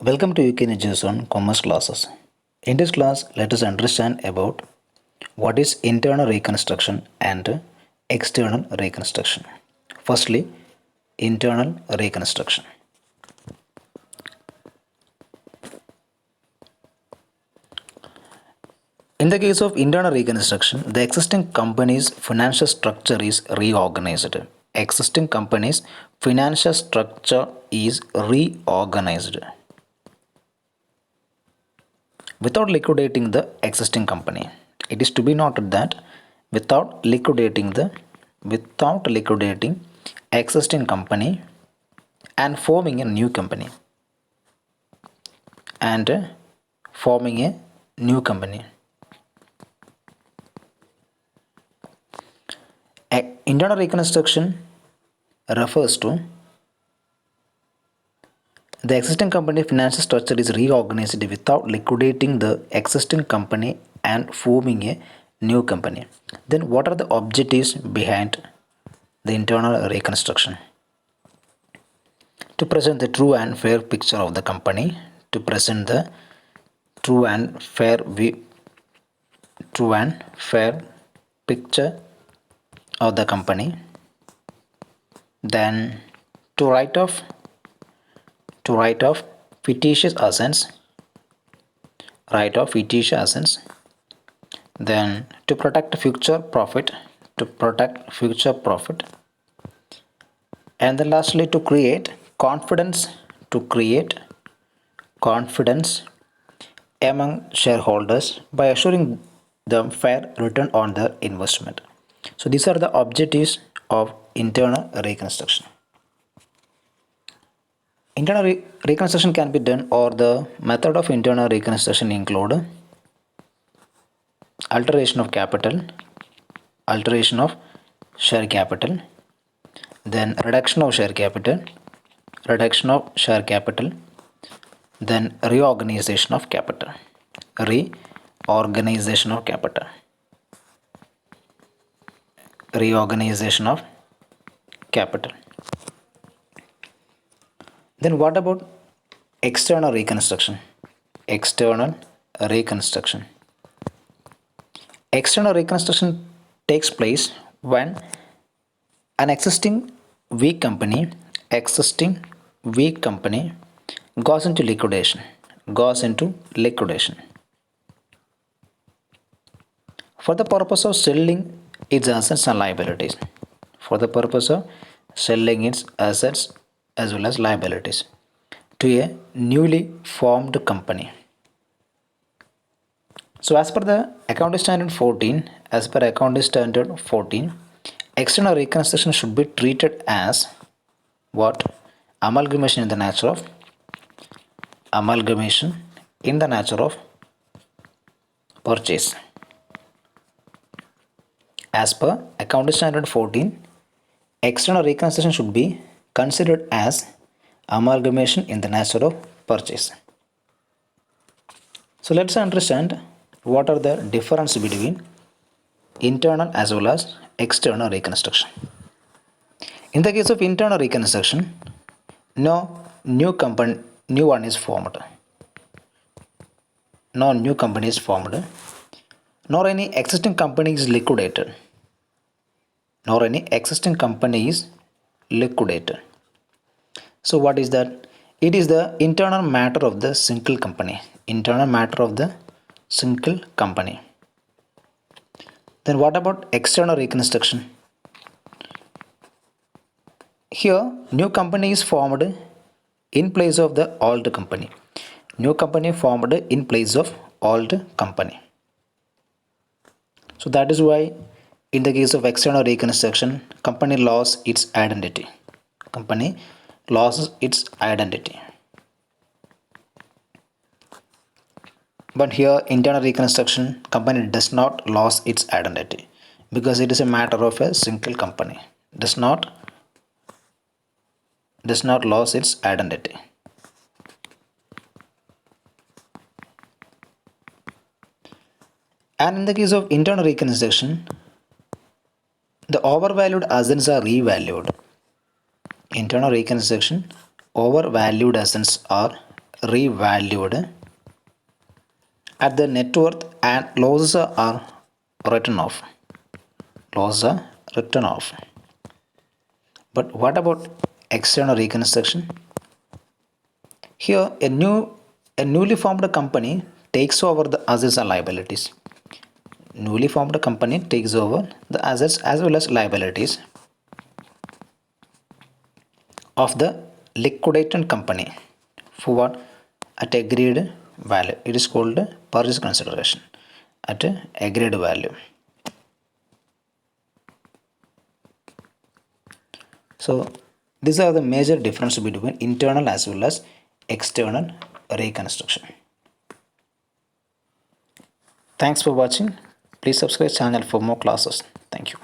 Welcome to UK Ninjas on Commerce classes. In this class, let us understand about what is internal reconstruction and external reconstruction. Firstly, internal reconstruction. In the case of internal reconstruction, the existing company's financial structure is reorganized. Existing company's financial structure is reorganized without liquidating the existing company. It is to be noted that without liquidating existing company and forming a new company and forming a new company. Internal reconstruction refers to the existing company financial structure is reorganized without liquidating the existing company and forming a new company. Then, what are the objectives behind the internal reconstruction? To present the true and fair picture of the company, to present the true and fair picture of the company, then to write off fictitious assets, then to protect future profit, and then lastly to create confidence among shareholders by assuring them fair return on their investment. So these are the objectives of internal reconstruction. Internal reconstruction can be done, or the method of internal reconstruction include alteration of capital, alteration of share capital, then reduction of share capital, then reorganization of capital. Then what about external reconstruction? External reconstruction takes place when an existing weak company goes into liquidation. For the purpose of selling its assets and liabilities. As well as liabilities to a newly formed company. So as per Accounting Standard 14, external reconstruction should be treated as what? Amalgamation in the nature of purchase. As per Accounting Standard 14, external reconstruction should be considered as amalgamation in the nature of purchase. So let's understand what are the difference between internal as well as external reconstruction. In the case of internal reconstruction, no new company is formed, nor any existing company is liquidated. So what is that? It is the internal matter of the single company. Then what about external reconstruction? Here, new company is formed in place of the old company. So that is why in the case of external reconstruction, company loses its identity. But here internal reconstruction, company does not lose its identity because it is a matter of a single company. Does not lose its identity. And in the case of internal reconstruction, the overvalued assets are revalued. Internal reconstruction, overvalued assets are revalued at the net worth and losses are written off. Losses are written off. But what about external reconstruction? Here, a newly formed company takes over the assets and liabilities. Newly formed company takes over the assets as well as liabilities of the liquidated company for what? At agreed value. It is called purchase consideration at agreed value. So these are the major difference between internal as well as external reconstruction. Thanks for watching. Please subscribe channel for more classes. Thank you.